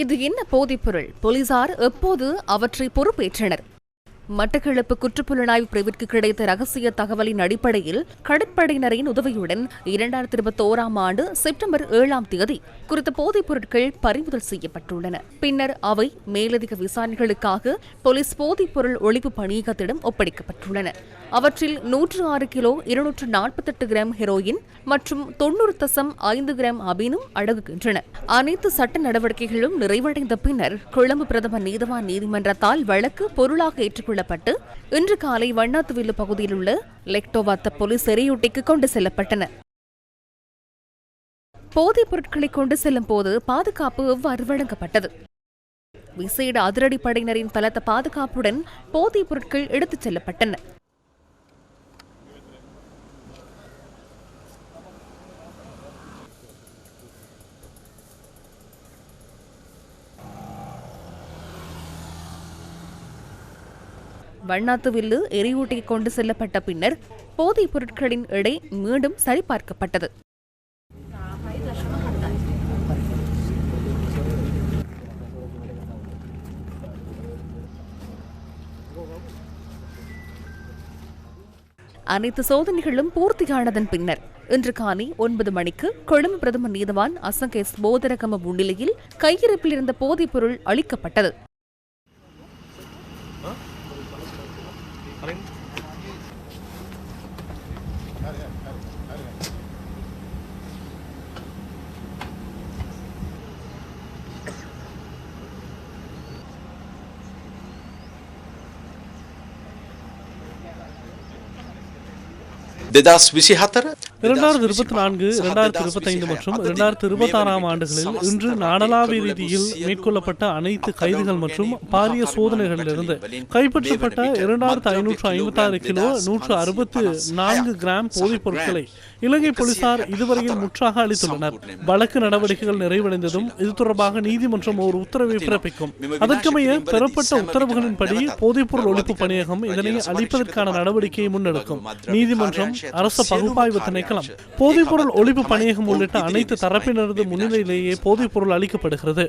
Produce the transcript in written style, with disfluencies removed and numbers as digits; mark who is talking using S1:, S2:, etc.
S1: இது என்ன போதைப்பொருள்? போலீசார் எப்போது அவற்றை பொறுப்பேற்றனர்? மட்டக்களப்பு குற்றப்புலனாய்வு பிரிவிற்கு கிடைத்த ரகசிய தகவலின் அடிப்படையில் கடற்படையினரின் உதவியுடன் 2021 ஆண்டு செப்டம்பர் 7ஆம் தேதி குறித்த போதைப் பொருட்கள் பறிமுதல் செய்யப்பட்டுள்ளன. பின்னர் அவை மேலதிக விசாரணைகளுக்காக போலீஸ் போதைப்பொருள் ஒழிப்பு பணியகத்திடம் ஒப்படைக்கப்பட்டுள்ளன. அவற்றில் 106 கிலோ 248 கிராம் ஹெரோயின் மற்றும் 90.5 கிராம் அபினும் அடங்குகின்றன. அனைத்து சட்ட நடவடிக்கைகளும் நிறைவடைந்த பின்னர் கொழும்பு பிரதம நீதவான் நீதிமன்றத்தால் வழக்கு பொருளாக ஏற்றுக்கொள்ளப்பட்டு இன்று காலை வண்ணாத்துவில்லு பகுதியில் உள்ள லெக்டோவாத்த போலீஸ் எரியூட்டிக்கு கொண்டு செல்லப்பட்டன. போதைப் பொருட்களை கொண்டு செல்லும் போது பாதுகாப்பு எவ்வாறு வழங்கப்பட்டது? விசேட அதிரடிப்படையினரின் பலத்த பாதுகாப்புடன் போதைப் பொருட்கள் எடுத்துச் செல்லப்பட்டன. வண்ணாத்துவில்லு எரியூட்டிக்கு கொண்டு செல்லப்பட்ட பின்னர் போதைப் பொருட்களின் எடை மீண்டும் சரிபார்க்கப்பட்டது. அனைத்து சோதனைகளும் பூர்த்தியானதன் பின்னர் இன்று காலை 9 மணிக்கு கொழும்பு பிரதம நீதவான் அசங்கேஸ் போதரகம முன்னிலையில் கையிருப்பில் இருந்த போதைப் பொருள் அளிக்கப்பட்டது.
S2: දෙදස් විසිහතර
S3: 2024, 2025 மற்றும் 2026 ஆண்டுகளில் இன்று நாடளாவிய ரீதியில் மேற்கொள்ளப்பட்ட அனைத்து கைதுகள் மற்றும் பாரிய சோதனைகளிலிருந்து கைப்பற்றப்பட்ட 2556 கிலோ 164 கிராம் போதைப் பொருட்களை இலங்கை போலீசார் இதுவரையில் முற்றாக அளித்துள்ளனர். வழக்கு நடவடிக்கைகள் நிறைவடைந்ததும் இது தொடர்பாக நீதிமன்றம் ஒரு உத்தரவை பிறப்பிக்கும். அதற்கமைய பெறப்பட்ட உத்தரவுகளின்படி போதைப்பொருள் ஒழிப்பு பணியகம் இதனை அளிப்பதற்கான நடவடிக்கையை முன்னெடுக்கும். நீதிமன்றம், அரச பகுப்பாய்வு திணைக்களம், போதைப்பொருள் ஒழிப்பு பணியகம் உள்ளிட்ட அனைத்து தரப்பினரது முன்னிலையிலேயே போதைப்பொருள் அளிக்கப்படுகிறது.